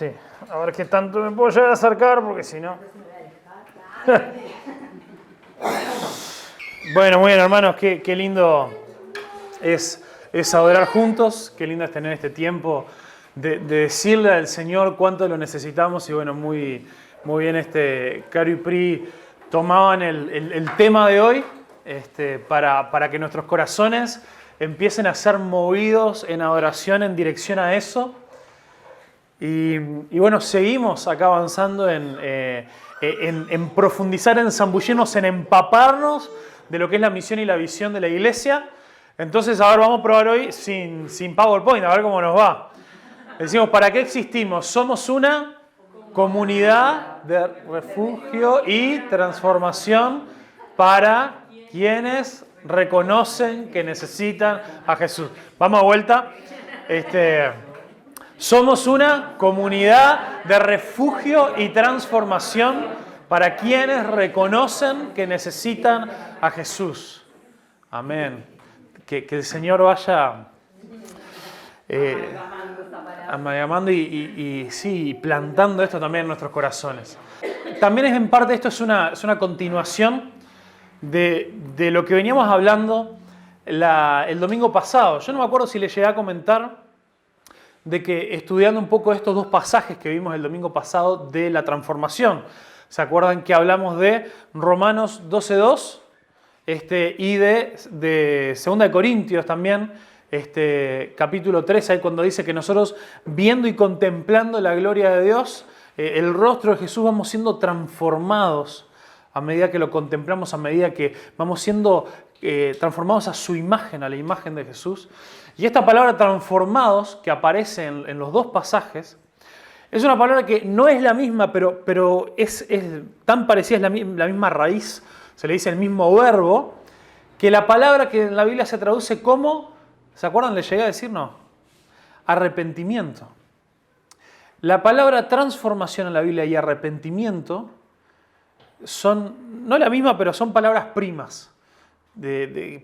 sí. A ver qué tanto me puedo llegar a acercar, porque si no... Bueno, muy bien, hermanos, qué lindo es adorar juntos, qué lindo es tener este tiempo de decirle al Señor cuánto lo necesitamos. Y bueno, muy bien, Caro y Pri tomaban el tema de hoy para que nuestros corazones empiecen a ser movidos en adoración en dirección a eso. Y bueno, seguimos acá avanzando en profundizar, en zambullirnos, en empaparnos de lo que es la misión y la visión de la iglesia. Entonces, a ver, vamos a probar hoy sin PowerPoint, a ver cómo nos va. Decimos, ¿para qué existimos? Somos una comunidad de refugio y transformación para quienes reconocen que necesitan a Jesús. Vamos a vuelta. Somos una comunidad de refugio y transformación para quienes reconocen que necesitan a Jesús. Amén. Que el Señor vaya amalgamando y sí, plantando esto también en nuestros corazones. También es en parte, esto es una continuación de lo que veníamos hablando el domingo pasado. Yo no me acuerdo si le llegué a comentar de que estudiando un poco estos dos pasajes que vimos el domingo pasado de la transformación. ¿Se acuerdan que hablamos de Romanos 12:2 y de 2 de Corintios también, capítulo 3, ahí cuando dice que nosotros viendo y contemplando la gloria de Dios, el rostro de Jesús, vamos siendo transformados a medida que lo contemplamos, a medida que vamos siendo transformados a su imagen, a la imagen de Jesús. Y esta palabra transformados, que aparece en los dos pasajes, es una palabra que no es la misma, pero es tan parecida, es la misma raíz, se le dice el mismo verbo, que la palabra que en la Biblia se traduce como, ¿se acuerdan? ¿Le llegué a decir? No. Arrepentimiento. La palabra transformación en la Biblia y arrepentimiento son, no la misma, pero son palabras primas.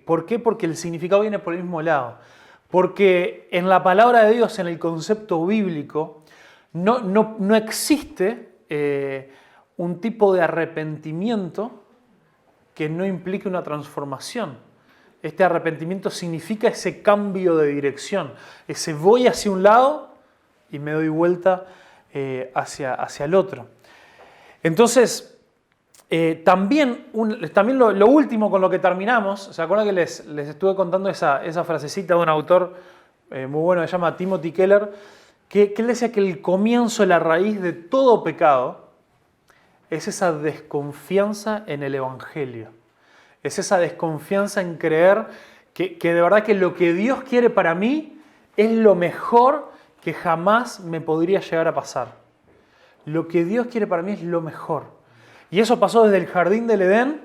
¿Por qué? Porque el significado viene por el mismo lado. Porque en la palabra de Dios, en el concepto bíblico, no existe un tipo de arrepentimiento que no implique una transformación. Este arrepentimiento significa ese cambio de dirección, ese voy hacia un lado y me doy vuelta hacia el otro. Entonces, también lo último con lo que terminamos, ¿se acuerdan que les estuve contando esa frasecita de un autor muy bueno que se llama Timothy Keller, que él decía que el comienzo, la raíz de todo pecado es esa desconfianza en el Evangelio, es esa desconfianza en creer que de verdad que lo que Dios quiere para mí es lo mejor que jamás me podría llegar a pasar. Lo que Dios quiere para mí es lo mejor. Y eso pasó desde el jardín del Edén,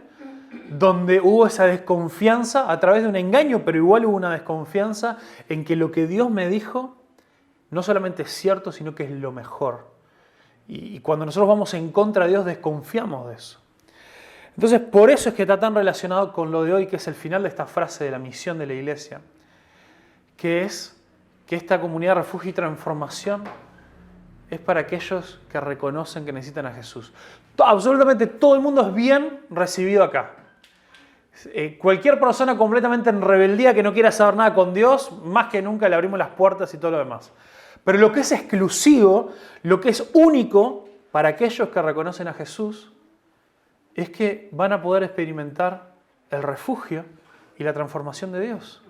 donde hubo esa desconfianza a través de un engaño, pero igual hubo una desconfianza en que lo que Dios me dijo no solamente es cierto, sino que es lo mejor. Y cuando nosotros vamos en contra de Dios, desconfiamos de eso. Entonces, por eso es que está tan relacionado con lo de hoy, que es el final de esta frase de la misión de la iglesia, que es que esta comunidad de refugio y transformación es para aquellos que reconocen que necesitan a Jesús. Absolutamente todo el mundo es bien recibido acá. Cualquier persona completamente en rebeldía que no quiera saber nada con Dios, más que nunca le abrimos las puertas y todo lo demás. Pero lo que es exclusivo, lo que es único para aquellos que reconocen a Jesús, es que van a poder experimentar el refugio y la transformación de Dios.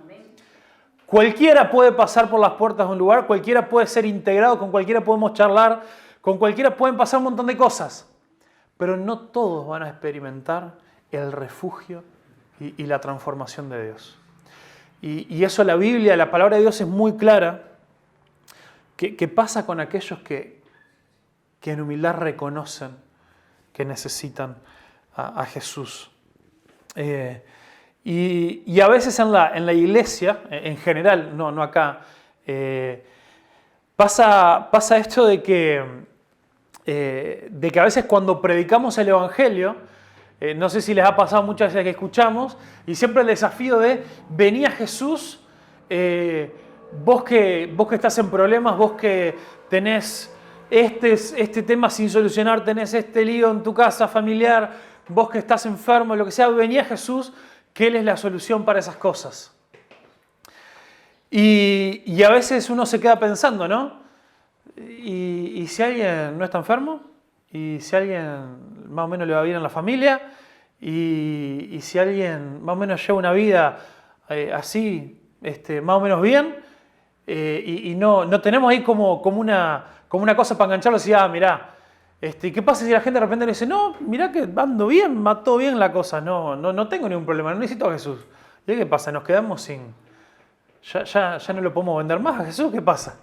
Cualquiera puede pasar por las puertas de un lugar, cualquiera puede ser integrado, con cualquiera podemos charlar, con cualquiera pueden pasar un montón de cosas, pero no todos van a experimentar el refugio y la transformación de Dios. Y eso la Biblia, la palabra de Dios es muy clara, que pasa con aquellos que en humildad reconocen que necesitan a Jesús. Y a veces en la iglesia, en general, no acá, pasa esto de que a veces cuando predicamos el Evangelio, no sé si les ha pasado muchas veces que escuchamos, y siempre el desafío de vení a Jesús, vos que estás en problemas, vos que tenés este tema sin solucionar, tenés este lío en tu casa familiar, vos que estás enfermo, lo que sea, venía Jesús, que Él es la solución para esas cosas. Y a veces uno se queda pensando, ¿no? ¿Y si alguien no está enfermo? ¿Y si alguien más o menos le va bien en la familia? ¿Y si alguien más o menos lleva una vida así, más o menos bien? Y no tenemos ahí como una cosa para engancharlo y decir, mirá, ¿qué pasa si la gente de repente le dice, no, mirá que ando bien, va todo bien la cosa, no tengo ningún problema, no necesito a Jesús? ¿Y qué pasa? Nos quedamos sin... Ya no lo podemos vender más a Jesús, ¿qué pasa?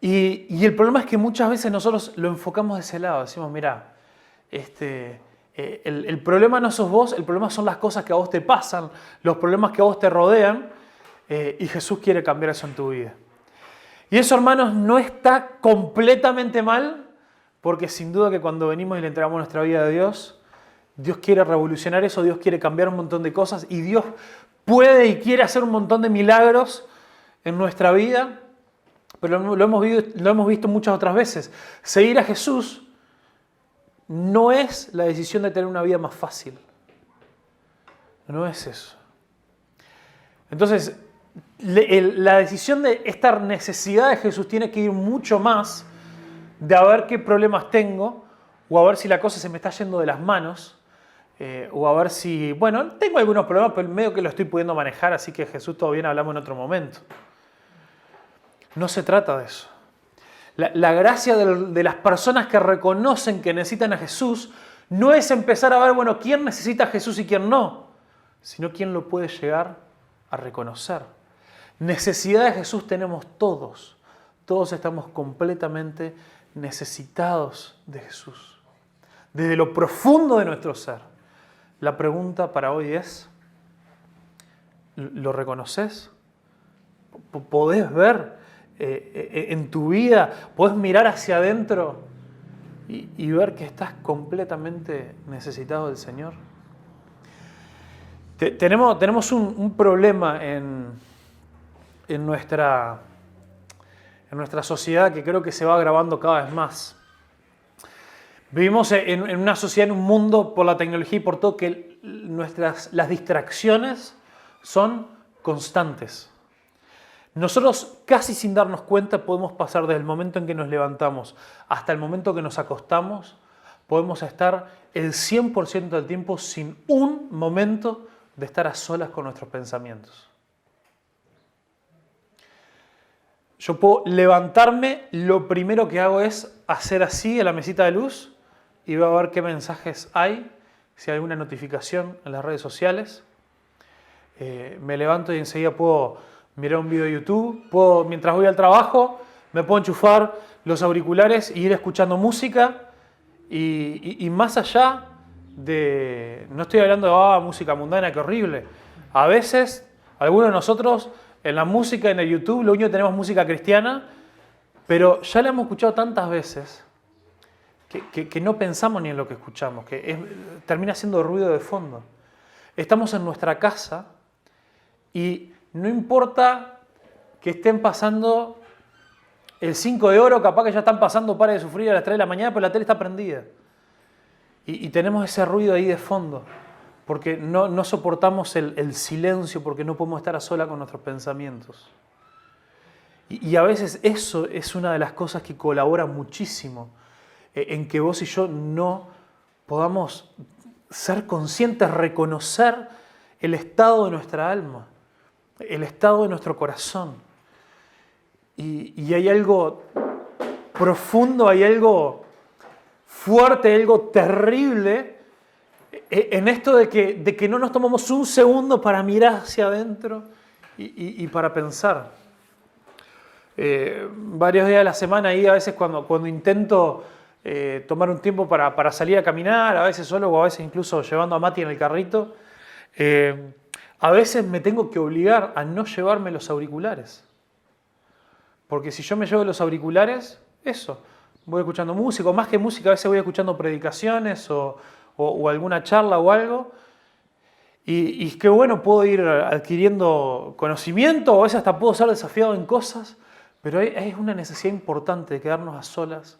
Y el problema es que muchas veces nosotros lo enfocamos de ese lado, decimos, mirá, el problema no sos vos, el problema son las cosas que a vos te pasan, los problemas que a vos te rodean, y Jesús quiere cambiar eso en tu vida. Y eso, hermanos, no está completamente mal, porque sin duda que cuando venimos y le entregamos nuestra vida a Dios, Dios quiere revolucionar eso, Dios quiere cambiar un montón de cosas, y Dios puede y quiere hacer un montón de milagros en nuestra vida, pero lo hemos visto muchas otras veces. Seguir a Jesús no es la decisión de tener una vida más fácil. No es eso. Entonces, la decisión de esta necesidad de Jesús tiene que ir mucho más de a ver qué problemas tengo, o a ver si la cosa se me está yendo de las manos, o a ver si, bueno, tengo algunos problemas, pero medio que lo estoy pudiendo manejar, así que Jesús, todo bien, hablamos en otro momento. No se trata de eso. La gracia de las personas que reconocen que necesitan a Jesús no es empezar a ver, bueno, quién necesita a Jesús y quién no, sino quién lo puede llegar a reconocer. Necesidad de Jesús tenemos todos. Todos estamos completamente necesitados de Jesús. Desde lo profundo de nuestro ser. La pregunta para hoy es, ¿lo reconoces? ¿Podés ver en tu vida, podés mirar hacia adentro y ver que estás completamente necesitado del Señor? Tenemos un problema en nuestra sociedad que creo que se va agravando cada vez más. Vivimos en una sociedad, en un mundo, por la tecnología y por todo, que las distracciones son constantes. Nosotros, casi sin darnos cuenta, podemos pasar desde el momento en que nos levantamos hasta el momento que nos acostamos, podemos estar el 100% del tiempo sin un momento de estar a solas con nuestros pensamientos. Yo puedo levantarme, lo primero que hago es hacer así en la mesita de luz y voy a ver qué mensajes hay, si hay alguna notificación en las redes sociales. Me levanto y enseguida puedo mirar un video de YouTube, mientras voy al trabajo, me puedo enchufar los auriculares e ir escuchando música y más allá de... No estoy hablando de música mundana, qué horrible. A veces, algunos de nosotros en la música, en el YouTube, lo único que tenemos es música cristiana, pero ya la hemos escuchado tantas veces que no pensamos ni en lo que escuchamos, termina siendo ruido de fondo. Estamos en nuestra casa y no importa que estén pasando el 5 de oro, capaz que ya están pasando Para de Sufrir a las 3 de la mañana, pero la tele está prendida. Y tenemos ese ruido ahí de fondo, porque no soportamos el silencio, porque no podemos estar a solas con nuestros pensamientos. Y a veces eso es una de las cosas que colabora muchísimo en que vos y yo no podamos ser conscientes, reconocer el estado de nuestra alma, el estado de nuestro corazón. Y hay algo profundo, hay algo fuerte, algo terrible en esto de que no nos tomamos un segundo para mirar hacia adentro y para pensar. Varios días de la semana ahí a veces cuando intento tomar un tiempo para salir a caminar, a veces solo o a veces incluso llevando a Mati en el carrito, a veces me tengo que obligar a no llevarme los auriculares. Porque si yo me llevo los auriculares, voy escuchando música, o más que música, a veces voy escuchando predicaciones o alguna charla o algo. Y que bueno, puedo ir adquiriendo conocimiento, o a veces hasta puedo ser desafiado en cosas, Pero hay una necesidad importante de quedarnos a solas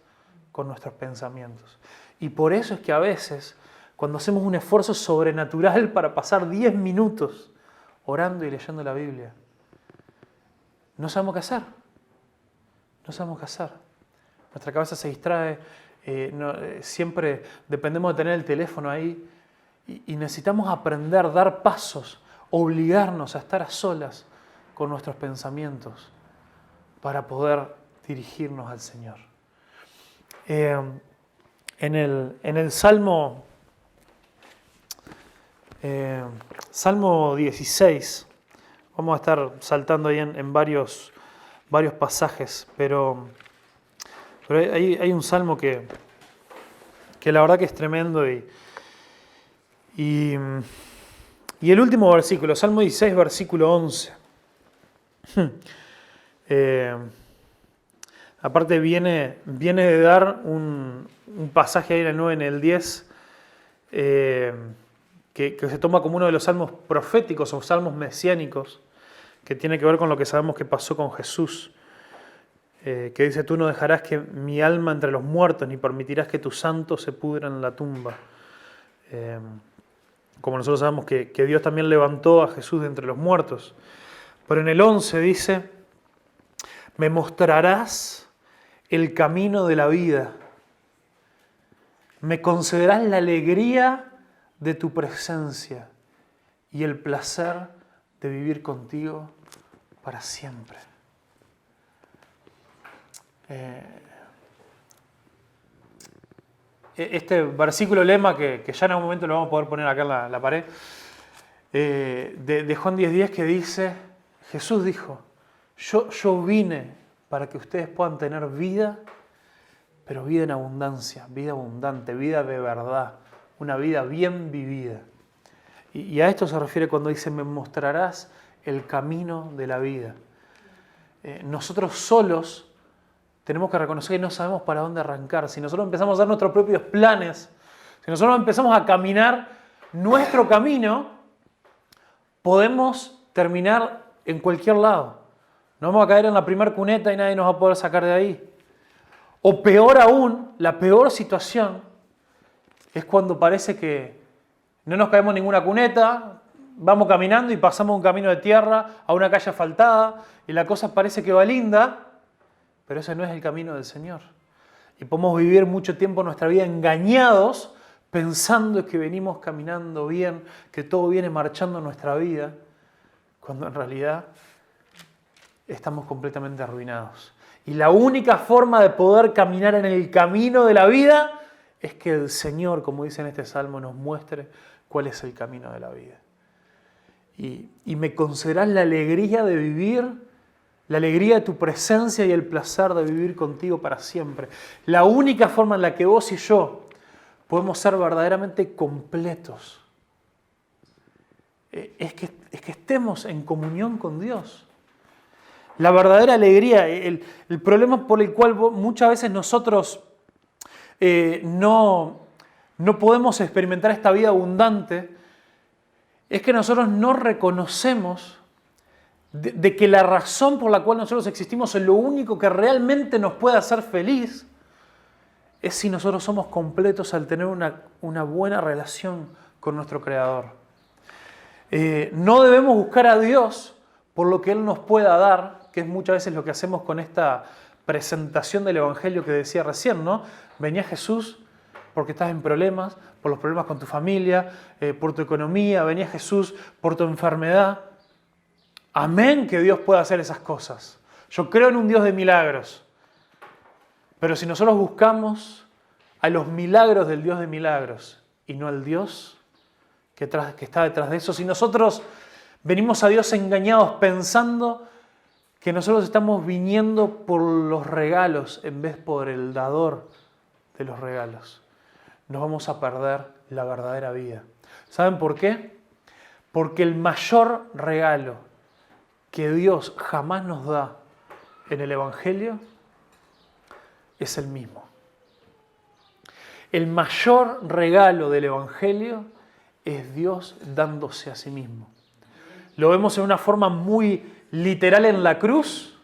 con nuestros pensamientos. Y por eso es que a veces, cuando hacemos un esfuerzo sobrenatural para pasar 10 minutos orando y leyendo la Biblia, no sabemos qué hacer. No sabemos qué hacer. Nuestra cabeza se distrae, siempre dependemos de tener el teléfono ahí y necesitamos aprender, dar pasos, obligarnos a estar a solas con nuestros pensamientos para poder dirigirnos al Señor. En el Salmo 16, vamos a estar saltando ahí en varios pasajes, pero hay un salmo que la verdad que es tremendo y el último versículo, Salmo 16, versículo 11. Aparte viene de dar un pasaje ahí en el 9, en el 10, que se toma como uno de los salmos proféticos o salmos mesiánicos, que tiene que ver con lo que sabemos que pasó con Jesús, que dice: tú no dejarás que mi alma entre los muertos, ni permitirás que tus santos se pudran en la tumba. Como nosotros sabemos que Dios también levantó a Jesús de entre los muertos. Pero en el 11 dice: me mostrarás el camino de la vida, me concederás la alegría de tu presencia y el placer de vivir contigo para siempre. Este versículo lema, que ya en algún momento lo vamos a poder poner acá en la pared, de Juan 10:10, que dice: Jesús dijo, yo vine para que ustedes puedan tener vida, pero vida en abundancia, vida abundante, vida de verdad, una vida bien vivida. Y a esto se refiere cuando dice: me mostrarás el camino de la vida. Nosotros solos tenemos que reconocer que no sabemos para dónde arrancar. Si nosotros empezamos a hacer nuestros propios planes, si nosotros empezamos a caminar nuestro camino, podemos terminar en cualquier lado. Nos vamos a caer en la primera cuneta y nadie nos va a poder sacar de ahí. O peor aún, la peor situación es cuando parece que no nos caemos en ninguna cuneta, vamos caminando y pasamos un camino de tierra a una calle asfaltada y la cosa parece que va linda, pero ese no es el camino del Señor. Y podemos vivir mucho tiempo nuestra vida engañados, pensando que venimos caminando bien, que todo viene marchando en nuestra vida, cuando en realidad estamos completamente arruinados. Y la única forma de poder caminar en el camino de la vida es que el Señor, como dice en este salmo, nos muestre cuál es el camino de la vida. Y me concederás la alegría de vivir, la alegría de tu presencia y el placer de vivir contigo para siempre. La única forma en la que vos y yo podemos ser verdaderamente completos es que estemos en comunión con Dios. La verdadera alegría, el problema por el cual muchas veces nosotros no podemos experimentar esta vida abundante es que nosotros no reconocemos de que la razón por la cual nosotros existimos, lo único que realmente nos puede hacer feliz, es si nosotros somos completos al tener una buena relación con nuestro Creador. No debemos buscar a Dios por lo que Él nos pueda dar, que es muchas veces lo que hacemos con esta presentación del Evangelio que decía recién, ¿no? Venía Jesús porque estás en problemas, por los problemas con tu familia, por tu economía, venía Jesús por tu enfermedad. Amén que Dios pueda hacer esas cosas. Yo creo en un Dios de milagros. Pero si nosotros buscamos a los milagros del Dios de milagros y no al Dios que está detrás de eso, si nosotros venimos a Dios engañados pensando que nosotros estamos viniendo por los regalos en vez por el dador de los regalos, nos vamos a perder la verdadera vida. ¿Saben por qué? Porque el mayor regalo que Dios jamás nos da en el Evangelio es el mismo. El mayor regalo del Evangelio es Dios dándose a sí mismo. Lo vemos en una forma muy literal en la cruz,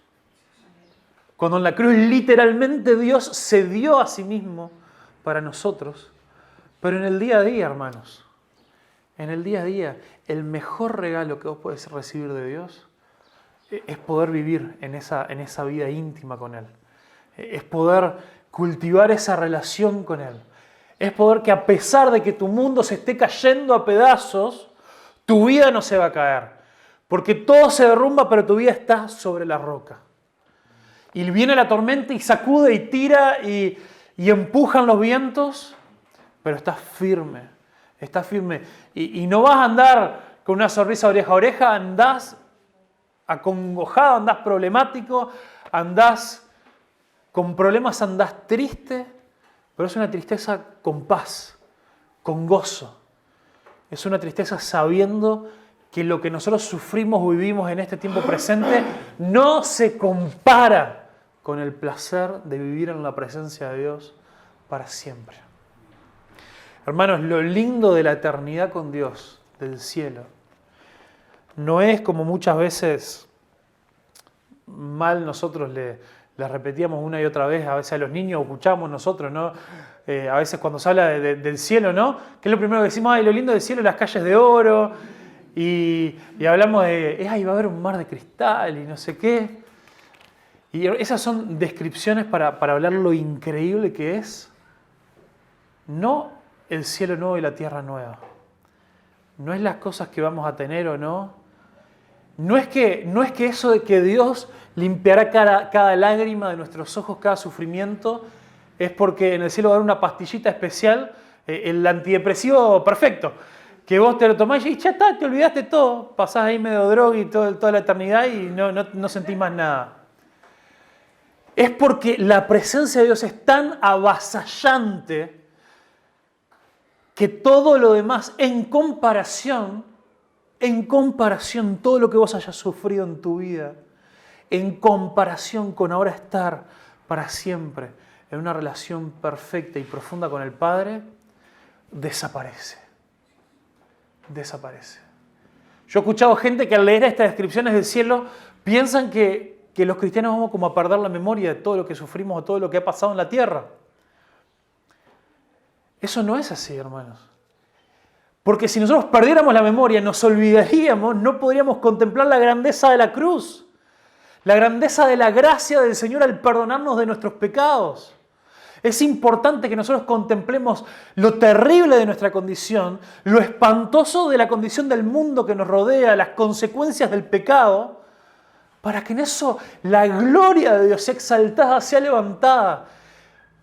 Cuando en la cruz literalmente Dios se dio a sí mismo para nosotros. Pero en el día a día, hermanos, en el día a día, el mejor regalo que vos podés recibir de Dios es poder vivir en esa vida íntima con Él. Es poder cultivar esa relación con Él. Es poder que a pesar de que tu mundo se esté cayendo a pedazos, tu vida no se va a caer. Porque todo se derrumba, pero tu vida está sobre la roca. Y viene la tormenta y sacude y tira y empujan los vientos, pero estás firme. Estás firme. Y no vas a andar con una sonrisa oreja a oreja, andás acongojado, andás problemático, andás con problemas, andás triste, pero es una tristeza con paz, con gozo. Es una tristeza sabiendo que lo que nosotros sufrimos o vivimos en este tiempo presente no se compara con el placer de vivir en la presencia de Dios para siempre. Hermanos, lo lindo de la eternidad con Dios, del cielo, no es como muchas veces mal nosotros le repetíamos una y otra vez, a veces a los niños, escuchamos nosotros, ¿no? A veces cuando se habla del cielo, ¿no? Que es lo primero que decimos, ay, lo lindo del cielo, las calles de oro, y hablamos de, ay, va a haber un mar de cristal y no sé qué. Y esas son descripciones para hablar lo increíble que es, no el cielo nuevo y la tierra nueva. No es las cosas que vamos a tener o no. No es que eso de que Dios limpiará cada lágrima de nuestros ojos, cada sufrimiento, es porque en el cielo va a haber una pastillita especial, el antidepresivo perfecto, que vos te lo tomás y ya está, te olvidaste todo, pasás ahí medio droga y toda la eternidad y no sentís más nada. Es porque la presencia de Dios es tan avasallante que todo lo demás, en comparación, todo lo que vos hayas sufrido en tu vida, en comparación con ahora estar para siempre en una relación perfecta y profunda con el Padre, desaparece. Desaparece. Yo he escuchado gente que al leer estas descripciones del cielo piensan que los cristianos vamos como a perder la memoria de todo lo que sufrimos o todo lo que ha pasado en la tierra. Eso no es así, hermanos. Porque si nosotros perdiéramos la memoria, nos olvidaríamos, no podríamos contemplar la grandeza de la cruz, la grandeza de la gracia del Señor al perdonarnos de nuestros pecados. Es importante que nosotros contemplemos lo terrible de nuestra condición, lo espantoso de la condición del mundo que nos rodea, las consecuencias del pecado, para que en eso la gloria de Dios sea exaltada, sea levantada.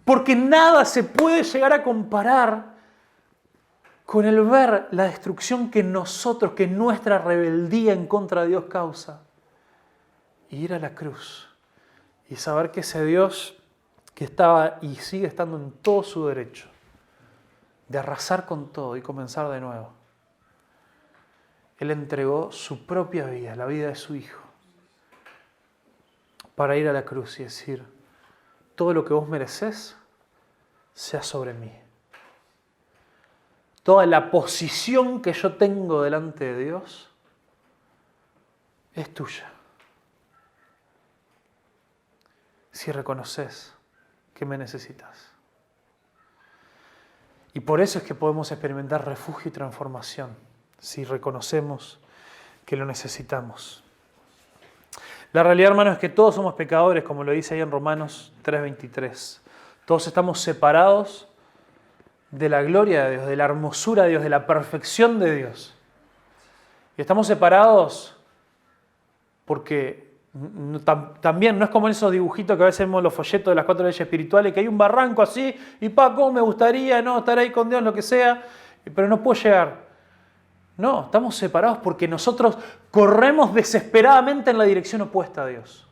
Porque nada se puede llegar a comparar con el ver la destrucción que nuestra rebeldía en contra de Dios causa. Y ir a la cruz y saber que ese Dios que estaba y sigue estando en todo su derecho de arrasar con todo y comenzar de nuevo. Él entregó su propia vida, la vida de su Hijo, para ir a la cruz y decir, todo lo que vos merecés sea sobre mí. Toda la posición que yo tengo delante de Dios es tuya. Si reconoces que me necesitas. Y por eso es que podemos experimentar refugio y transformación, si reconocemos que lo necesitamos. La realidad, hermanos, es que todos somos pecadores, como lo dice ahí en Romanos 3:23. Todos estamos separados de la gloria de Dios, de la hermosura de Dios, de la perfección de Dios. Y estamos separados porque también no es como esos dibujitos que a veces vemos en los folletos de las 4 leyes espirituales, que hay un barranco así, y cómo me gustaría estar ahí con Dios, lo que sea, pero no puedo llegar. No, estamos separados porque nosotros corremos desesperadamente en la dirección opuesta a Dios.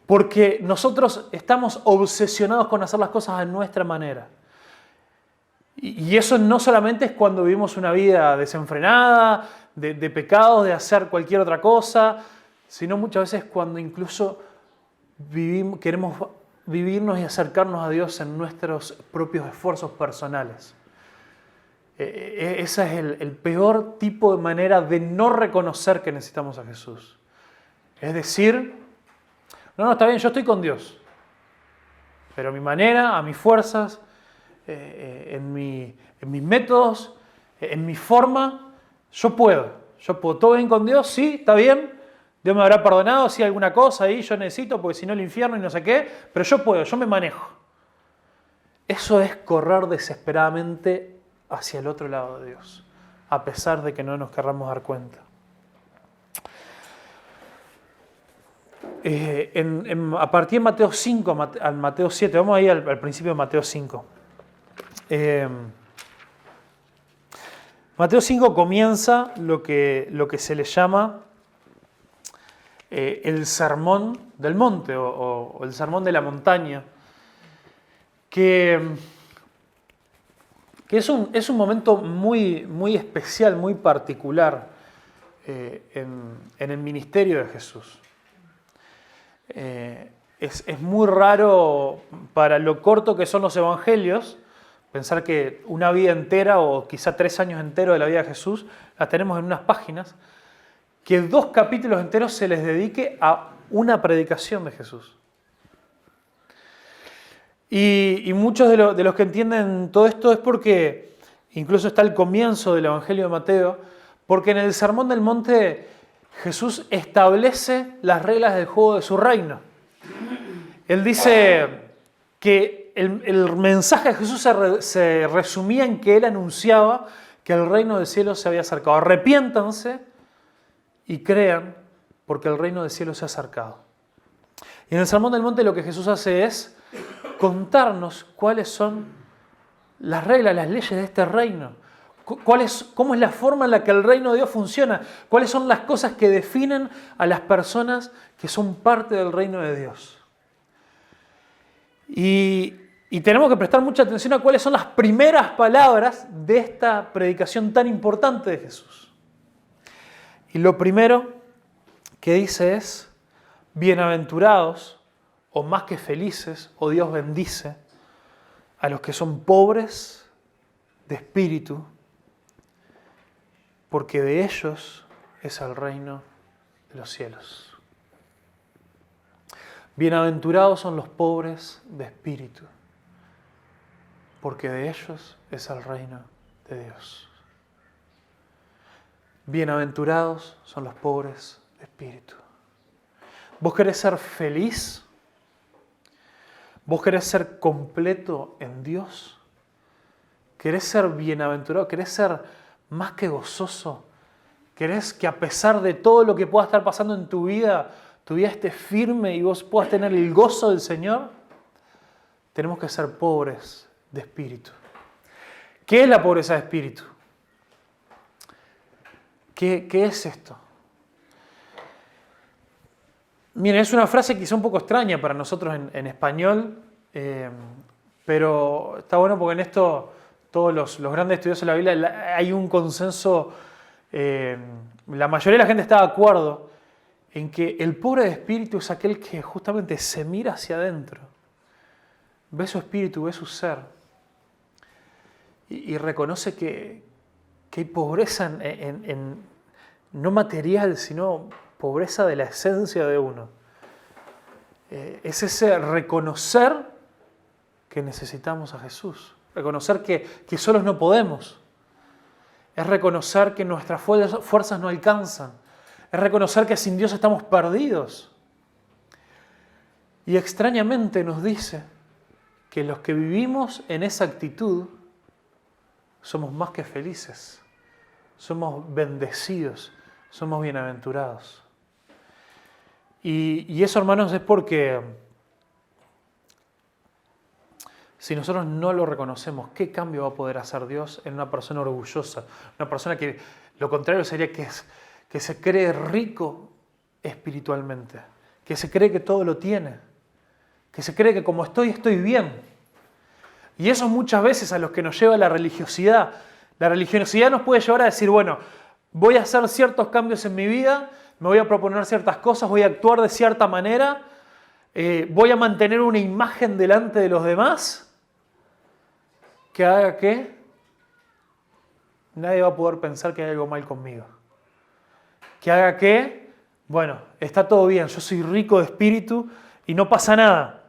Porque nosotros estamos obsesionados con hacer las cosas a nuestra manera. Y eso no solamente es cuando vivimos una vida desenfrenada, de pecados, de hacer cualquier otra cosa, sino muchas veces cuando incluso queremos vivirnos y acercarnos a Dios en nuestros propios esfuerzos personales. Ese es el peor tipo de manera de no reconocer que necesitamos a Jesús. Es decir, No, está bien, yo estoy con Dios. Pero a mi manera, a mis fuerzas, en mis métodos, en mi forma, yo puedo. ¿Todo bien con Dios? Sí, está bien. Dios me habrá perdonado si hay alguna cosa ahí yo necesito, porque si no el infierno y no sé qué. Pero yo puedo, yo me manejo. Eso es correr desesperadamente hacia el otro lado de Dios, a pesar de que no nos querramos dar cuenta. A partir de Mateo 5 al Mateo 7, vamos ahí al principio de Mateo 5. Mateo 5 comienza lo que se le llama el sermón del monte o el sermón de la montaña, que es un momento muy, muy especial, muy particular en el ministerio de Jesús. Es muy raro para lo corto que son los evangelios, pensar que una vida entera o quizá 3 años enteros de la vida de Jesús la tenemos en unas páginas, que 2 capítulos enteros se les dedique a una predicación de Jesús. Y muchos de los que entienden todo esto es porque, incluso está el comienzo del Evangelio de Mateo, porque en el Sermón del Monte Jesús establece las reglas del juego de su reino. Él dice que el mensaje de Jesús se resumía en que él anunciaba que el reino del cielo se había acercado. Arrepiéntanse y crean, porque el reino del cielo se ha acercado. Y en el Sermón del Monte lo que Jesús hace es contarnos cuáles son las reglas, las leyes de este reino. ¿Cómo es la forma en la que el reino de Dios funciona? ¿Cuáles son las cosas que definen a las personas que son parte del reino de Dios? Y tenemos que prestar mucha atención a cuáles son las primeras palabras de esta predicación tan importante de Jesús. Y lo primero que dice es: bienaventurados, o más que felices, o Dios bendice a los que son pobres de espíritu, porque de ellos es el reino de los cielos. Bienaventurados son los pobres de espíritu, porque de ellos es el reino de Dios. Bienaventurados son los pobres de espíritu. ¿Vos querés ser feliz? ¿Vos querés ser completo en Dios? ¿Querés ser bienaventurado? ¿Querés ser más que gozoso? ¿Querés que a pesar de todo lo que pueda estar pasando en tu vida esté firme y vos puedas tener el gozo del Señor? Tenemos que ser pobres de espíritu. ¿Qué es la pobreza de espíritu? ¿Qué es esto? Miren, es una frase quizá un poco extraña para nosotros en español, pero está bueno porque en esto todos los grandes estudiosos de la Biblia hay un consenso, la mayoría de la gente está de acuerdo en que el pobre de espíritu es aquel que justamente se mira hacia adentro, ve su espíritu, ve su ser y reconoce que hay pobreza no material, sino pobreza de la esencia de uno. Es ese reconocer que necesitamos a Jesús, reconocer que solos no podemos, es reconocer que nuestras fuerzas no alcanzan, es reconocer que sin Dios estamos perdidos. Y extrañamente nos dice que los que vivimos en esa actitud somos más que felices, somos bendecidos, somos bienaventurados. Y eso, hermanos, es porque si nosotros no lo reconocemos, ¿qué cambio va a poder hacer Dios en una persona orgullosa? Una persona que lo contrario sería que se cree rico espiritualmente, que se cree que todo lo tiene, que se cree que como estoy bien. Y eso muchas veces a los que nos lleva la religiosidad. La religiosidad nos puede llevar a decir, bueno, voy a hacer ciertos cambios en mi vida, me voy a proponer ciertas cosas, voy a actuar de cierta manera, voy a mantener una imagen delante de los demás que haga que nadie va a poder pensar que hay algo mal conmigo. Que haga que bueno, está todo bien, yo soy rico de espíritu y no pasa nada.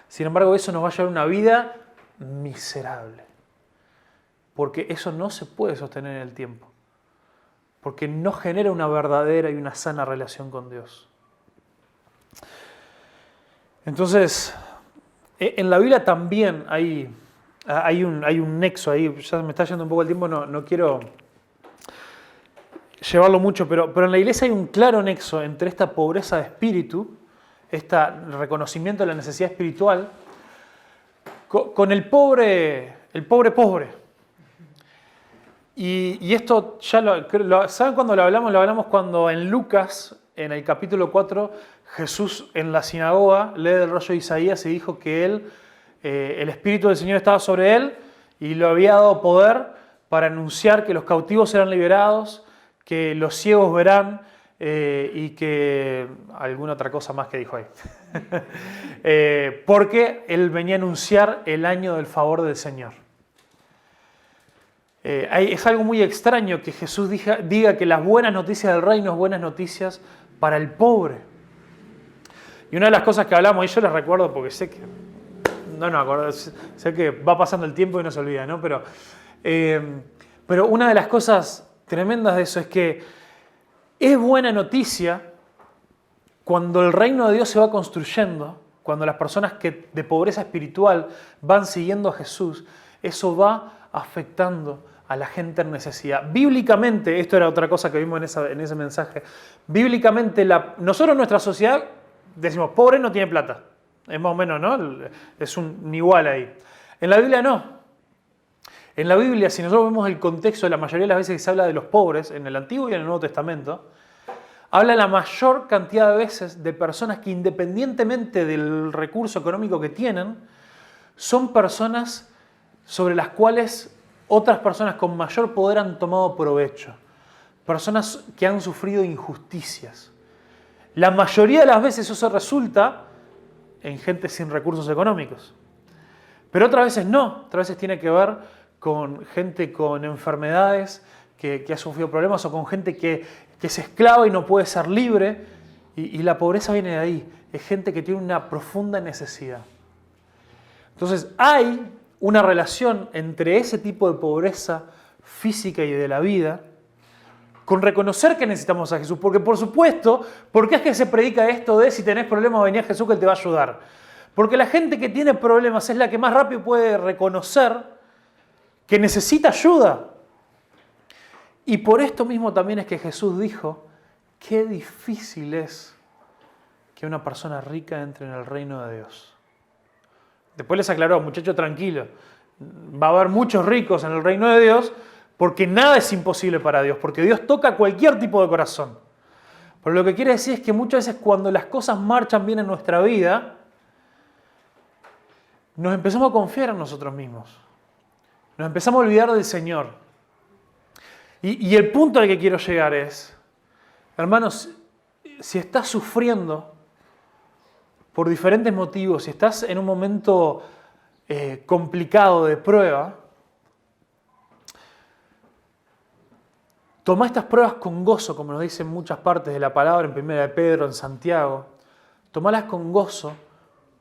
Sin embargo, eso nos va a llevar a una vida miserable. Porque eso no se puede sostener en el tiempo. Porque no genera una verdadera y una sana relación con Dios. Entonces, en la Biblia también hay un nexo ahí. Ya me está yendo un poco el tiempo, no quiero llevarlo mucho, pero en la iglesia hay un claro nexo entre esta pobreza de espíritu, este reconocimiento de la necesidad espiritual, con el pobre pobre. Y esto ya ¿saben cuándo lo hablamos? Lo hablamos cuando en Lucas, en el capítulo 4, Jesús en la sinagoga lee del rollo de Isaías y dijo que el Espíritu del Señor estaba sobre él y le había dado poder para anunciar que los cautivos serán liberados, que los ciegos verán y que alguna otra cosa más que dijo ahí. Porque él venía a anunciar el año del favor del Señor. Es algo muy extraño que Jesús diga que las buenas noticias del reino es buenas noticias para el pobre. Y una de las cosas que hablamos, y yo les recuerdo porque sé que no me acuerdo, sé que va pasando el tiempo y no se olvida, ¿no? Pero una de las cosas tremendas de eso es que es buena noticia cuando el reino de Dios se va construyendo, cuando las personas que de pobreza espiritual van siguiendo a Jesús, eso va afectando a la gente en necesidad. Bíblicamente, esto era otra cosa que vimos en ese mensaje, bíblicamente nosotros en nuestra sociedad decimos, pobre no tiene plata. Es más o menos, ¿no? Es un igual ahí. En la Biblia no. En la Biblia, si nosotros vemos el contexto de la mayoría de las veces que se habla de los pobres, en el Antiguo y en el Nuevo Testamento, habla la mayor cantidad de veces de personas que independientemente del recurso económico que tienen, son personas sobre las cuales otras personas con mayor poder han tomado provecho. Personas que han sufrido injusticias. La mayoría de las veces eso resulta en gente sin recursos económicos. Pero otras veces no. Otras veces tiene que ver con gente con enfermedades que ha sufrido problemas o con gente que es esclava y no puede ser libre. Y la pobreza viene de ahí. Es gente que tiene una profunda necesidad. Entonces hay una relación entre ese tipo de pobreza física y de la vida con reconocer que necesitamos a Jesús. Porque por supuesto, ¿por qué es que se predica esto de si tenés problemas vení a Jesús que Él te va a ayudar? Porque la gente que tiene problemas es la que más rápido puede reconocer que necesita ayuda. Y por esto mismo también es que Jesús dijo, qué difícil es que una persona rica entre en el reino de Dios. Después les aclaró, muchacho, tranquilo, va a haber muchos ricos en el reino de Dios porque nada es imposible para Dios, porque Dios toca cualquier tipo de corazón. Pero lo que quiere decir es que muchas veces cuando las cosas marchan bien en nuestra vida, nos empezamos a confiar en nosotros mismos. Nos empezamos a olvidar del Señor. Y el punto al que quiero llegar es, hermanos, si estás sufriendo por diferentes motivos, si estás en un momento complicado de prueba, toma estas pruebas con gozo, como nos dicen muchas partes de la palabra, en 1 de Pedro, en Santiago. Tomalas con gozo,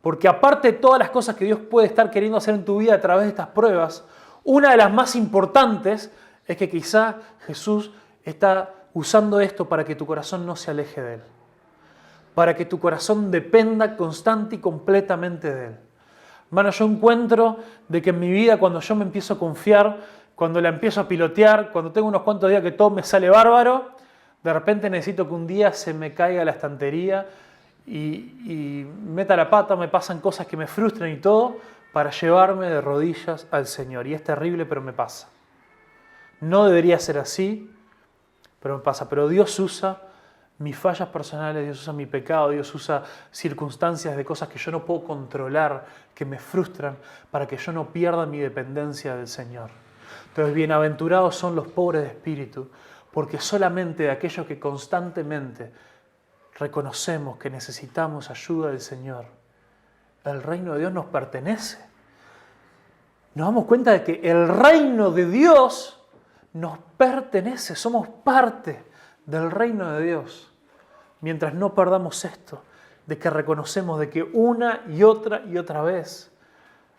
porque aparte de todas las cosas que Dios puede estar queriendo hacer en tu vida a través de estas pruebas, una de las más importantes es que quizá Jesús está usando esto para que tu corazón no se aleje de Él. Para que tu corazón dependa constante y completamente de Él. Hermano, yo encuentro de que en mi vida cuando yo me empiezo a confiar, cuando la empiezo a pilotear, cuando tengo unos cuantos días que todo me sale bárbaro, de repente necesito que un día se me caiga la estantería y meta la pata, me pasan cosas que me frustran y todo, para llevarme de rodillas al Señor. Y es terrible, pero me pasa. No debería ser así, pero me pasa. Pero Dios usa mis fallas personales, Dios usa mi pecado, Dios usa circunstancias de cosas que yo no puedo controlar, que me frustran, para que yo no pierda mi dependencia del Señor. Entonces, bienaventurados son los pobres de espíritu, porque solamente de aquellos que constantemente reconocemos que necesitamos ayuda del Señor, el reino de Dios nos pertenece. Nos damos cuenta de que el reino de Dios nos pertenece, somos parte del reino de Dios. mientras no perdamos esto, de que reconocemos de que una y otra vez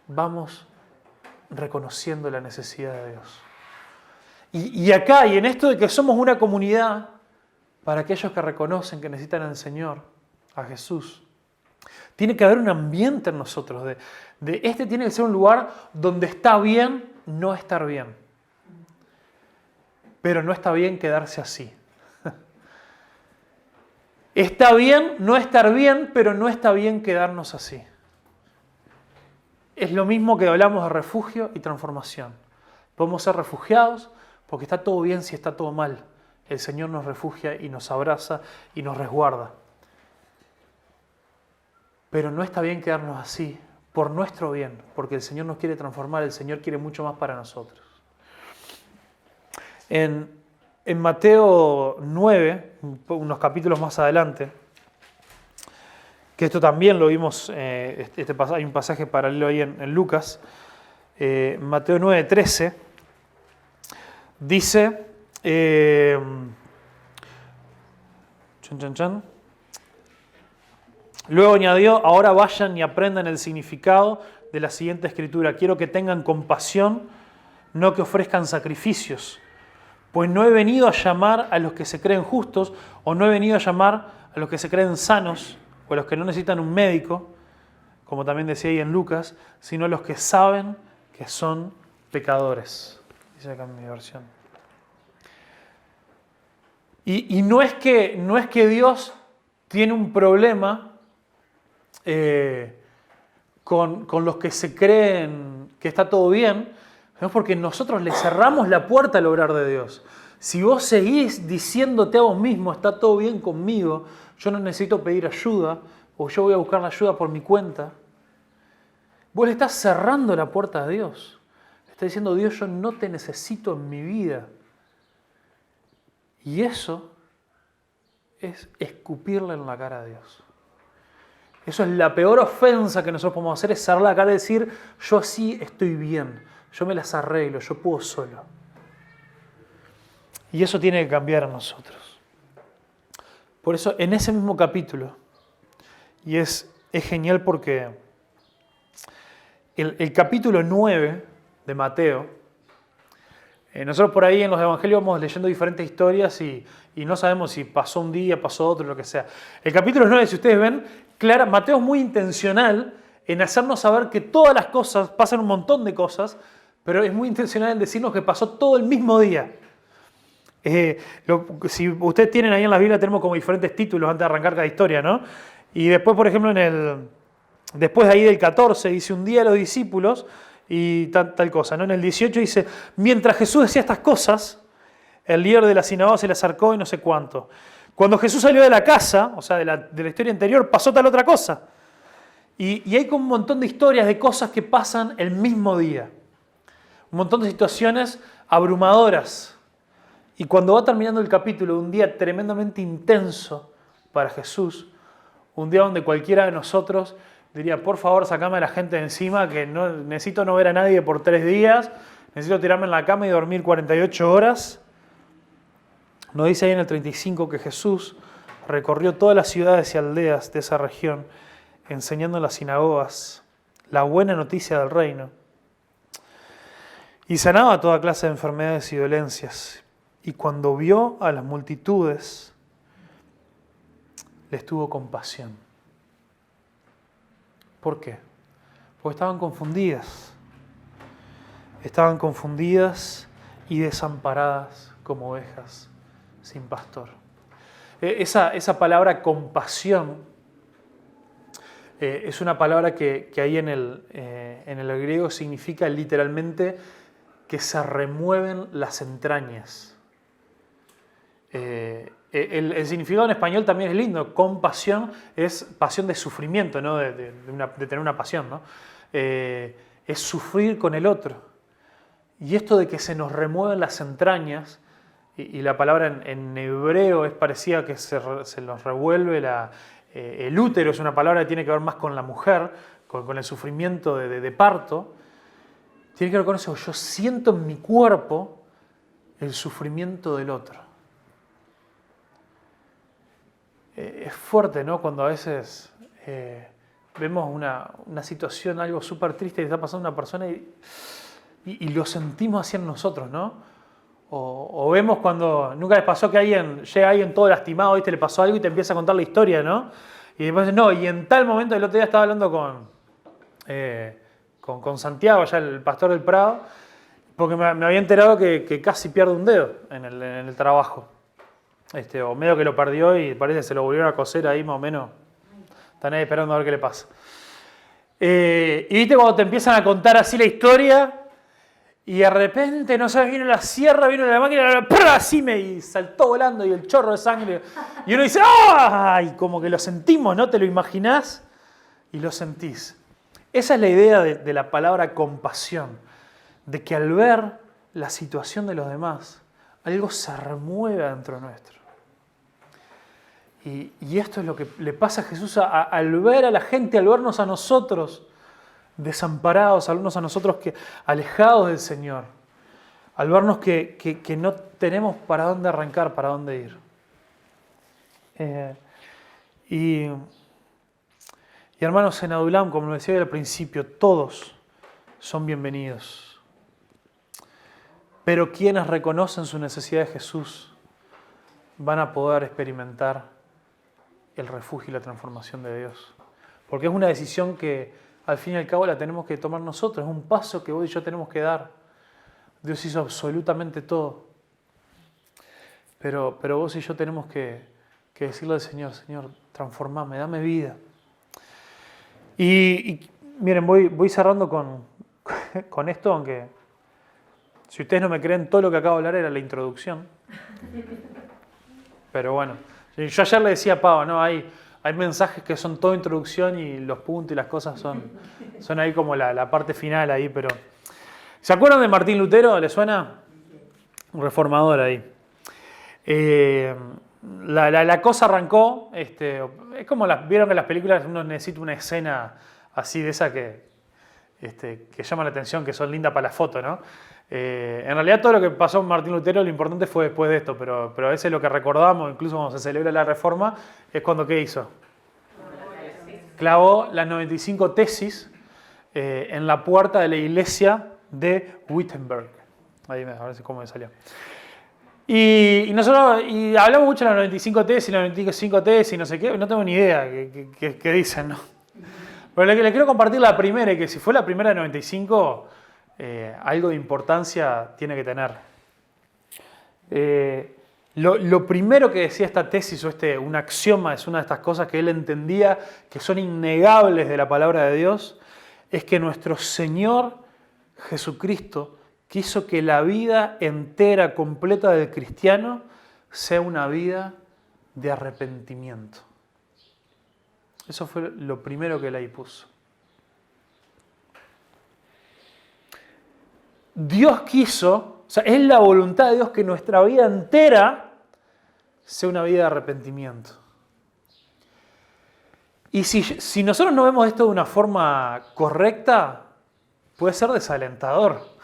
vamos reconociendo la necesidad de Dios. Y acá, y en esto de que somos una comunidad para aquellos que reconocen que necesitan al Señor, a Jesús, tiene que haber un ambiente en nosotros de este tiene que ser un lugar donde está bien no estar bien. Pero no está bien quedarse así. Está bien no estar bien, pero no está bien quedarnos así. Es lo mismo que hablamos de refugio y transformación. Podemos ser refugiados porque está todo bien si está todo mal. El Señor nos refugia y nos abraza y nos resguarda. Pero no está bien quedarnos así, por nuestro bien, porque el Señor nos quiere transformar, el Señor quiere mucho más para nosotros. En Mateo 9, unos capítulos más adelante, que esto también lo vimos, hay un pasaje paralelo ahí en Lucas, Mateo 9, 13, dice, luego añadió, ahora vayan y aprendan el significado de la siguiente escritura. Quiero que tengan compasión, no que ofrezcan sacrificios. Pues no he venido a llamar a los que se creen justos, o no he venido a llamar a los que se creen sanos, o a los que no necesitan un médico, como también decía ahí en Lucas, sino a los que saben que son pecadores. Dice acá en mi versión. Y no es que Dios tiene un problema con los que se creen que está todo bien, es porque nosotros le cerramos la puerta al obrar de Dios. Si vos seguís diciéndote a vos mismo, está todo bien conmigo, yo no necesito pedir ayuda, o yo voy a buscar la ayuda por mi cuenta, vos le estás cerrando la puerta a Dios. Le estás diciendo, Dios, yo no te necesito en mi vida. Y eso es escupirle en la cara a Dios. Eso es la peor ofensa que nosotros podemos hacer, es cerrar la cara y decir, yo así estoy bien, yo me las arreglo, yo puedo solo. Y eso tiene que cambiar en nosotros. Por eso, en ese mismo capítulo, y es genial porque el capítulo 9 de Mateo, nosotros por ahí en los evangelios vamos leyendo diferentes historias y no sabemos si pasó un día, pasó otro, lo que sea. El capítulo 9, si ustedes ven, Mateo es muy intencional en hacernos saber que todas las cosas, pasan un montón de cosas, pero es muy intencional en decirnos que pasó todo el mismo día. Si ustedes tienen ahí en la Biblia, tenemos como diferentes títulos antes de arrancar cada historia, ¿no? Y después, por ejemplo, después de ahí del 14, dice un día los discípulos y tal cosa, ¿no? En el 18 dice, mientras Jesús decía estas cosas, el líder de la sinagoga se le acercó y no sé cuánto. Cuando Jesús salió de la casa, o sea, de la historia anterior, pasó tal otra cosa. Y hay como un montón de historias de cosas que pasan el mismo día. Un montón de situaciones abrumadoras. Y cuando va terminando el capítulo, un día tremendamente intenso para Jesús, un día donde cualquiera de nosotros diría, por favor, sacame a la gente de encima, que necesito no ver a nadie por 3 días, necesito tirarme en la cama y dormir 48 horas. Nos dice ahí en el 35 que Jesús recorrió todas las ciudades y aldeas de esa región, enseñando en las sinagogas la buena noticia del reino. Y sanaba toda clase de enfermedades y dolencias. Y cuando vio a las multitudes, les tuvo compasión. ¿Por qué? Porque estaban confundidas. Estaban confundidas y desamparadas como ovejas sin pastor. Esa palabra compasión es una palabra que ahí en el griego significa literalmente que se remueven las entrañas. El significado en español también es lindo. Compasión es pasión de sufrimiento, ¿no? de tener una pasión, ¿no? Es sufrir con el otro. Y esto de que se nos remueven las entrañas, y la palabra en hebreo es parecida, que se nos revuelve el útero, es una palabra que tiene que ver más con la mujer, con el sufrimiento de parto. Tiene que ver con eso, yo siento en mi cuerpo el sufrimiento del otro. es fuerte, ¿no? Cuando a veces vemos una situación, algo súper triste que está pasando a una persona y lo sentimos así en nosotros, ¿no? O vemos cuando, nunca les pasó que llega alguien todo lastimado, ¿viste? Le pasó algo y te empieza a contar la historia, ¿no? Y después, no, y en tal momento, el otro día estaba hablando con Santiago, ya el pastor del Prado, porque me había enterado que casi pierde un dedo en el trabajo. O medio que lo perdió y parece que se lo volvieron a coser ahí más o menos. Están ahí esperando a ver qué le pasa. Y viste cuando te empiezan a contar así la historia y de repente, no sabes, vino la sierra, vino la máquina, así y saltó volando y el chorro de sangre. Y uno dice, ¡ay! Como que lo sentimos, ¿no? Te lo imaginás y lo sentís. Esa es la idea de la palabra compasión. De que al ver la situación de los demás, algo se remueve dentro nuestro. Y esto es lo que le pasa a Jesús al ver a la gente, al vernos a nosotros desamparados, al vernos a nosotros alejados del Señor, al vernos que no tenemos para dónde arrancar, para dónde ir. Y hermanos, en Adulam, como lo decía al principio, todos son bienvenidos. Pero quienes reconocen su necesidad de Jesús van a poder experimentar el refugio y la transformación de Dios. Porque es una decisión que al fin y al cabo la tenemos que tomar nosotros, es un paso que vos y yo tenemos que dar. Dios hizo absolutamente todo. Pero vos y yo tenemos que decirle al Señor, Señor, transformame, dame vida. Y miren, voy cerrando con esto, aunque si ustedes no me creen, todo lo que acabo de hablar era la introducción. Pero bueno, yo ayer le decía a Pau, ¿no? Hay mensajes que son toda introducción y los puntos y las cosas son ahí como la parte final ahí, pero... ¿Se acuerdan de Martín Lutero? ¿Le suena? Un reformador ahí. La cosa arrancó, es como vieron que en las películas uno necesita una escena así de esa que llama la atención, que son lindas para la foto, ¿no? En realidad todo lo que pasó con Martín Lutero, lo importante fue después de esto, pero a veces lo que recordamos, incluso cuando se celebra la Reforma, es cuando ¿qué hizo? Clavó las 95 tesis en la puerta de la iglesia de Wittenberg. Ahí a ver cómo me salió. Y nosotros hablamos mucho de las 95 tesis, las 95 tesis, no sé qué, no tengo ni idea qué dicen, ¿no? Pero le quiero compartir la primera, y que si fue la primera de 95, algo de importancia tiene que tener. Lo primero que decía esta tesis, o un axioma, es una de estas cosas que él entendía que son innegables de la palabra de Dios, es que nuestro Señor Jesucristo quiso que la vida entera, completa del cristiano, sea una vida de arrepentimiento. Eso fue lo primero que él ahí puso. Dios quiso, o sea, es la voluntad de Dios que nuestra vida entera sea una vida de arrepentimiento. Y si nosotros no vemos esto de una forma correcta, puede ser desalentador.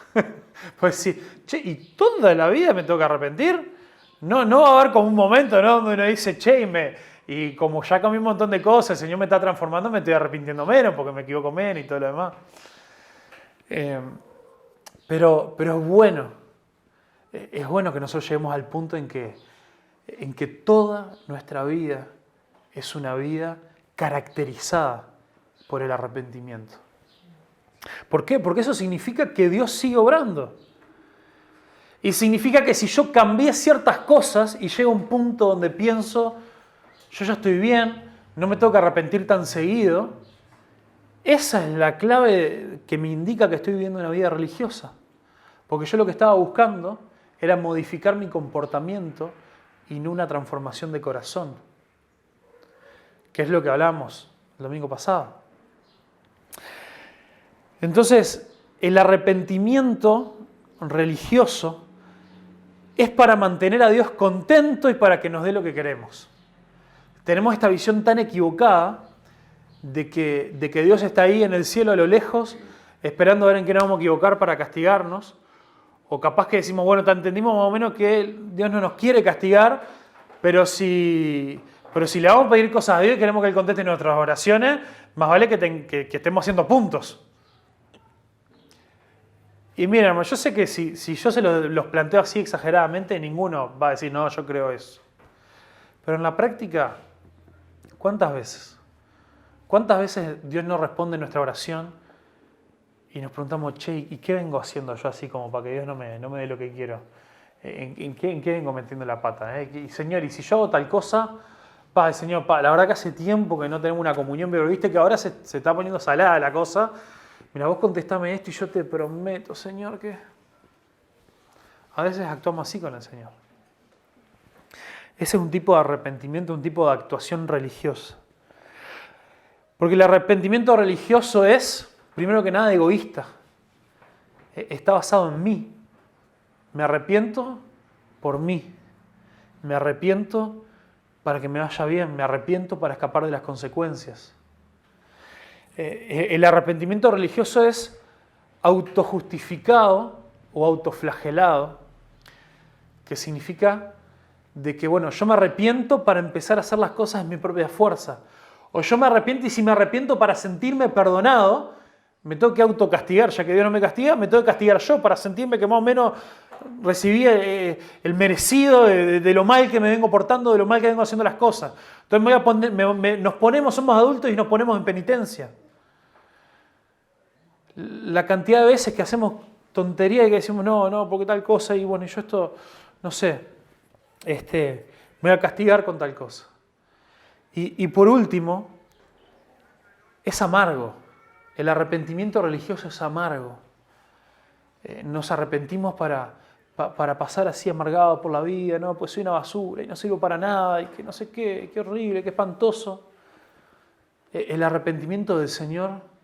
Pues sí, che, ¿y toda la vida me tengo que arrepentir? No va a haber como un momento, ¿no?, donde uno dice, che, y como ya comí un montón de cosas, el Señor me está transformando, me estoy arrepintiendo menos porque me equivoco menos y todo lo demás. Pero es bueno que nosotros lleguemos al punto en que toda nuestra vida es una vida caracterizada por el arrepentimiento. ¿Por qué? Porque eso significa que Dios sigue obrando. Y significa que si yo cambié ciertas cosas y llego a un punto donde pienso, yo ya estoy bien, no me tengo que arrepentir tan seguido, esa es la clave que me indica que estoy viviendo una vida religiosa. Porque yo lo que estaba buscando era modificar mi comportamiento y no una transformación de corazón. Que es lo que hablamos el domingo pasado. Entonces, el arrepentimiento religioso es para mantener a Dios contento y para que nos dé lo que queremos. Tenemos esta visión tan equivocada de que Dios está ahí en el cielo a lo lejos, esperando a ver en qué nos vamos a equivocar para castigarnos. O capaz que decimos, bueno, entendimos más o menos que Dios no nos quiere castigar, pero si Pero si le vamos a pedir cosas a Dios y queremos que Él conteste nuestras oraciones, más vale que estemos haciendo puntos. Y miren, hermano, yo sé que si yo se los planteo así exageradamente, ninguno va a decir, no, yo creo eso. Pero en la práctica, ¿cuántas veces? ¿Cuántas veces Dios no responde nuestra oración y nos preguntamos, che, ¿y qué vengo haciendo yo así como para que Dios no me dé lo que quiero? ¿En qué vengo metiendo la pata? Y Señor, y si yo hago tal cosa, Señor, la verdad que hace tiempo que no tenemos una comunión, pero viste que ahora se está poniendo salada la cosa. Mira, vos contestame esto y yo te prometo, Señor, que... A veces actuamos así con el Señor. Ese es un tipo de arrepentimiento, un tipo de actuación religiosa. Porque el arrepentimiento religioso es, primero que nada, egoísta. Está basado en mí. Me arrepiento por mí. Me arrepiento para que me vaya bien. Me arrepiento para escapar de las consecuencias. El arrepentimiento religioso es autojustificado o autoflagelado, que significa de que, bueno, yo me arrepiento para empezar a hacer las cosas en mi propia fuerza. O yo me arrepiento y si me arrepiento para sentirme perdonado, me tengo que autocastigar, ya que Dios no me castiga, me tengo que castigar yo para sentirme que más o menos recibí el merecido de lo mal que me vengo portando, de lo mal que vengo haciendo las cosas. Entonces nos ponemos, somos adultos y nos ponemos en penitencia. La cantidad de veces que hacemos tontería y que decimos, no, porque tal cosa, y bueno, yo esto, no sé, me voy a castigar con tal cosa. Y por último, es amargo. El arrepentimiento religioso es amargo. Nos arrepentimos para pasar así amargado por la vida, no, pues soy una basura y no sirvo para nada, y que no sé qué horrible, qué espantoso. El arrepentimiento del Señor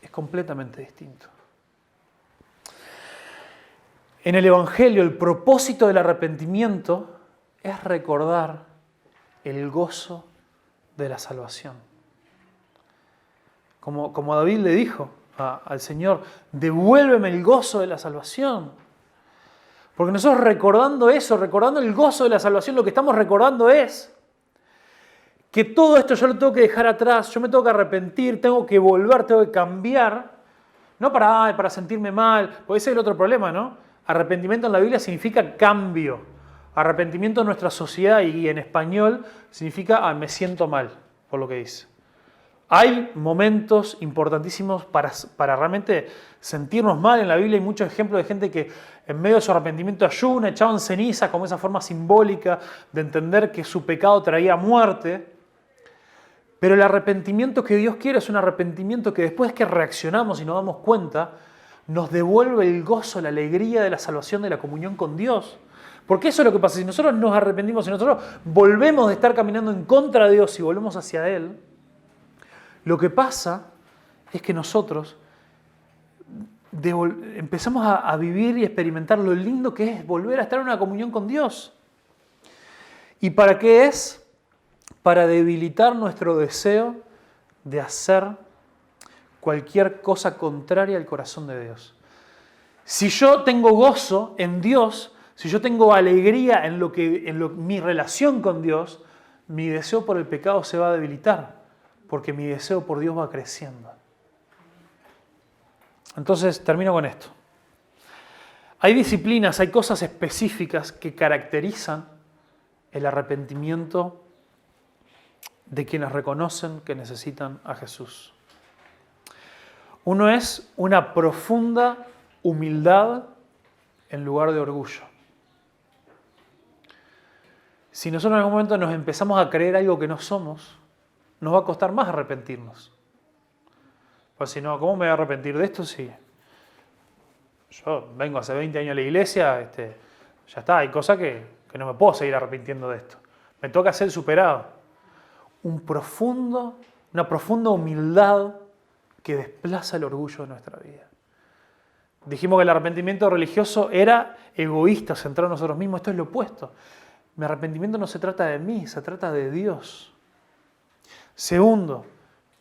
es completamente distinto. En el Evangelio, el propósito del arrepentimiento es recordar el gozo de la salvación. Como David le dijo al Señor, devuélveme el gozo de la salvación. Porque nosotros recordando eso, recordando el gozo de la salvación, lo que estamos recordando es que todo esto yo lo tengo que dejar atrás, yo me tengo que arrepentir, tengo que volver, tengo que cambiar, no para sentirme mal, porque ese es el otro problema, ¿no? Arrepentimiento en la Biblia significa cambio. Arrepentimiento en nuestra sociedad y en español significa me siento mal, por lo que dice. Hay momentos importantísimos para realmente sentirnos mal. En la Biblia hay muchos ejemplos de gente que en medio de su arrepentimiento ayuna, echaban ceniza como esa forma simbólica de entender que su pecado traía muerte. Pero el arrepentimiento que Dios quiere es un arrepentimiento que después que reaccionamos y nos damos cuenta, nos devuelve el gozo, la alegría de la salvación, de la comunión con Dios. Porque eso es lo que pasa. Si nosotros nos arrepentimos, si nosotros volvemos de estar caminando en contra de Dios y volvemos hacia Él, lo que pasa es que nosotros empezamos a vivir y experimentar lo lindo que es volver a estar en una comunión con Dios. ¿Y para qué es? Para debilitar nuestro deseo de hacer cualquier cosa contraria al corazón de Dios. Si yo tengo gozo en Dios, si yo tengo alegría en mi relación con Dios, mi deseo por el pecado se va a debilitar, porque mi deseo por Dios va creciendo. Entonces, termino con esto. Hay disciplinas, hay cosas específicas que caracterizan el arrepentimiento de quienes reconocen que necesitan a Jesús. Uno es una profunda humildad en lugar de orgullo. Si nosotros en algún momento nos empezamos a creer algo que no somos, nos va a costar más arrepentirnos. Pues si no, ¿cómo me voy a arrepentir de esto si yo vengo hace 20 años a la iglesia? Ya está, hay cosas que no me puedo seguir arrepintiendo de esto. Me toca ser superado. Una profunda humildad que desplaza el orgullo de nuestra vida. Dijimos que el arrepentimiento religioso era egoísta, centrado en nosotros mismos. Esto es lo opuesto. Mi arrepentimiento no se trata de mí, se trata de Dios. Segundo,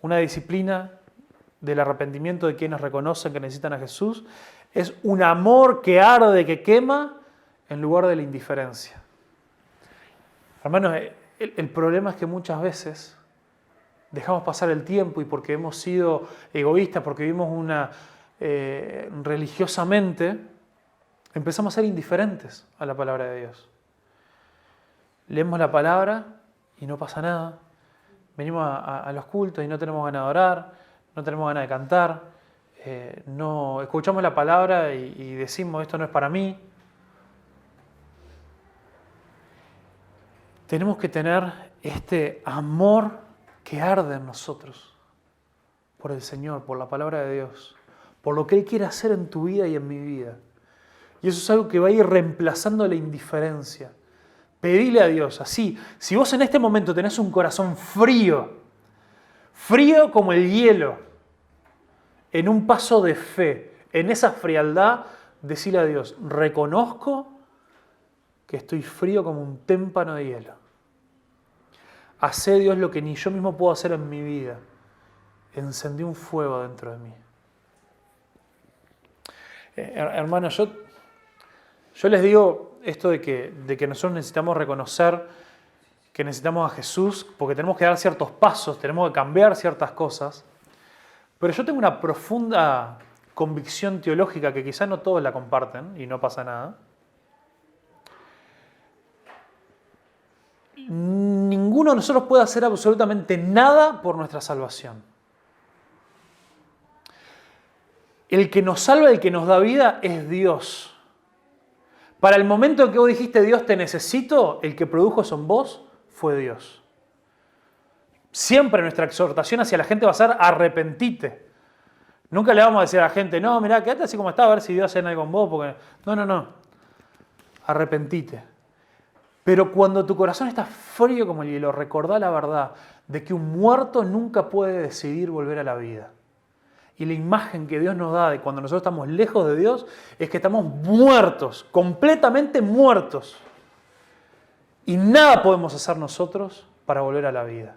una disciplina del arrepentimiento de quienes reconocen que necesitan a Jesús es un amor que arde, que quema, en lugar de la indiferencia. Hermanos, El problema es que muchas veces dejamos pasar el tiempo y porque hemos sido egoístas, porque vivimos religiosamente, empezamos a ser indiferentes a la palabra de Dios. Leemos la palabra y no pasa nada. Venimos a los cultos y no tenemos ganas de orar, no tenemos ganas de cantar, no escuchamos la palabra y decimos esto no es para mí. Tenemos que tener este amor que arde en nosotros por el Señor, por la palabra de Dios, por lo que Él quiere hacer en tu vida y en mi vida. Y eso es algo que va a ir reemplazando la indiferencia. Pedile a Dios, así, si vos en este momento tenés un corazón frío, frío como el hielo, en un paso de fe, en esa frialdad, decile a Dios, reconozco que estoy frío como un témpano de hielo. Hacé, Dios, lo que ni yo mismo puedo hacer en mi vida. Encendí un fuego dentro de mí. Hermanos, yo les digo esto de que nosotros necesitamos reconocer que necesitamos a Jesús porque tenemos que dar ciertos pasos, tenemos que cambiar ciertas cosas. Pero yo tengo una profunda convicción teológica que quizás no todos la comparten y no pasa nada. Ninguno de nosotros puede hacer absolutamente nada por nuestra salvación. El que nos salva, el que nos da vida es Dios. Para el momento en que vos dijiste Dios te necesito, el que produjo eso en vos fue Dios. Siempre nuestra exhortación hacia la gente va a ser arrepentite. Nunca le vamos a decir a la gente, no, mirá, quédate así como está, a ver si Dios hace algo con vos. Porque... No. Arrepentite. Pero cuando tu corazón está frío como el hielo, recordá la verdad de que un muerto nunca puede decidir volver a la vida. Y la imagen que Dios nos da de cuando nosotros estamos lejos de Dios es que estamos muertos, completamente muertos. Y nada podemos hacer nosotros para volver a la vida.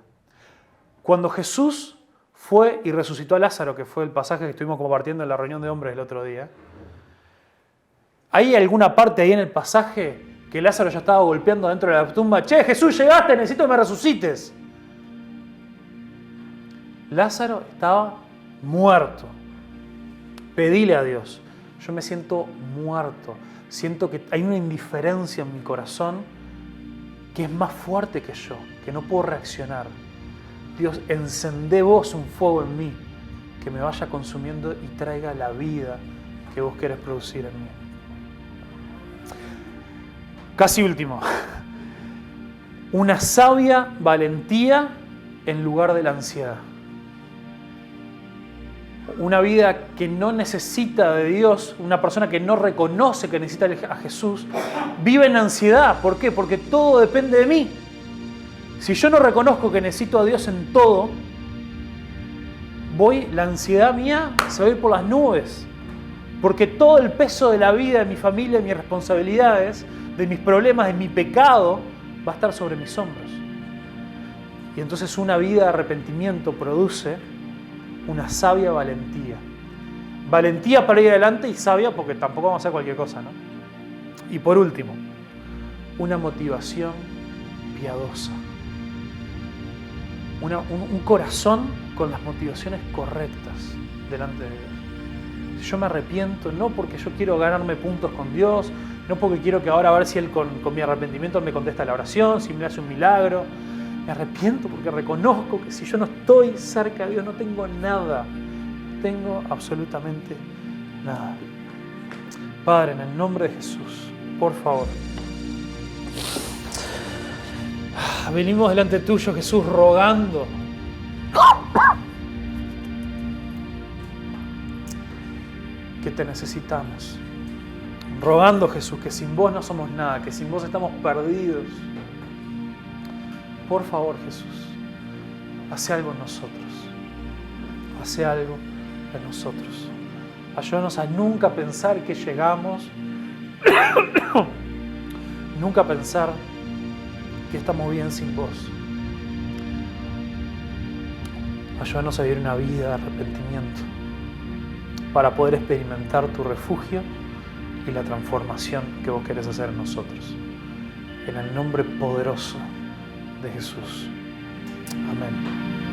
Cuando Jesús fue y resucitó a Lázaro, que fue el pasaje que estuvimos compartiendo en la reunión de hombres el otro día, ¿hay alguna parte ahí en el pasaje que Lázaro ya estaba golpeando dentro de la tumba? Che, Jesús, llegaste, necesito que me resucites. Lázaro estaba muerto. Pedile a Dios. Yo me siento muerto. Siento que hay una indiferencia en mi corazón que es más fuerte que yo, que no puedo reaccionar. Dios, encendé vos un fuego en mí que me vaya consumiendo y traiga la vida que vos querés producir en mí. Casi último. Una sabia valentía en lugar de la ansiedad. Una vida que no necesita de Dios, una persona que no reconoce que necesita a Jesús, vive en ansiedad. ¿Por qué? Porque todo depende de mí. Si yo no reconozco que necesito a Dios en todo, la ansiedad mía se va a ir por las nubes. Porque todo el peso de la vida, de mi familia, de mis responsabilidades, de mis problemas, de mi pecado, va a estar sobre mis hombros. Y entonces una vida de arrepentimiento produce una sabia valentía. Valentía para ir adelante y sabia porque tampoco vamos a hacer cualquier cosa, ¿no? Y por último, una motivación piadosa. Un corazón con las motivaciones correctas delante de Dios. Si yo me arrepiento, no porque yo quiero ganarme puntos con Dios, no porque quiero que ahora a ver si Él con mi arrepentimiento me contesta la oración, si me hace un milagro. Me arrepiento porque reconozco que si yo no estoy cerca de Dios no tengo nada. No tengo absolutamente nada. Padre, en el nombre de Jesús, por favor. Venimos delante tuyo, Jesús, rogando que te necesitamos. Rogando, Jesús, que sin vos no somos nada, que sin vos estamos perdidos. Por favor, Jesús, hace algo en nosotros. Hace algo en nosotros. Ayúdanos a nunca pensar que llegamos, nunca pensar que estamos bien sin vos. Ayúdanos a vivir una vida de arrepentimiento para poder experimentar tu refugio y la transformación que vos querés hacer en nosotros. En el nombre poderoso de Jesús. Amén.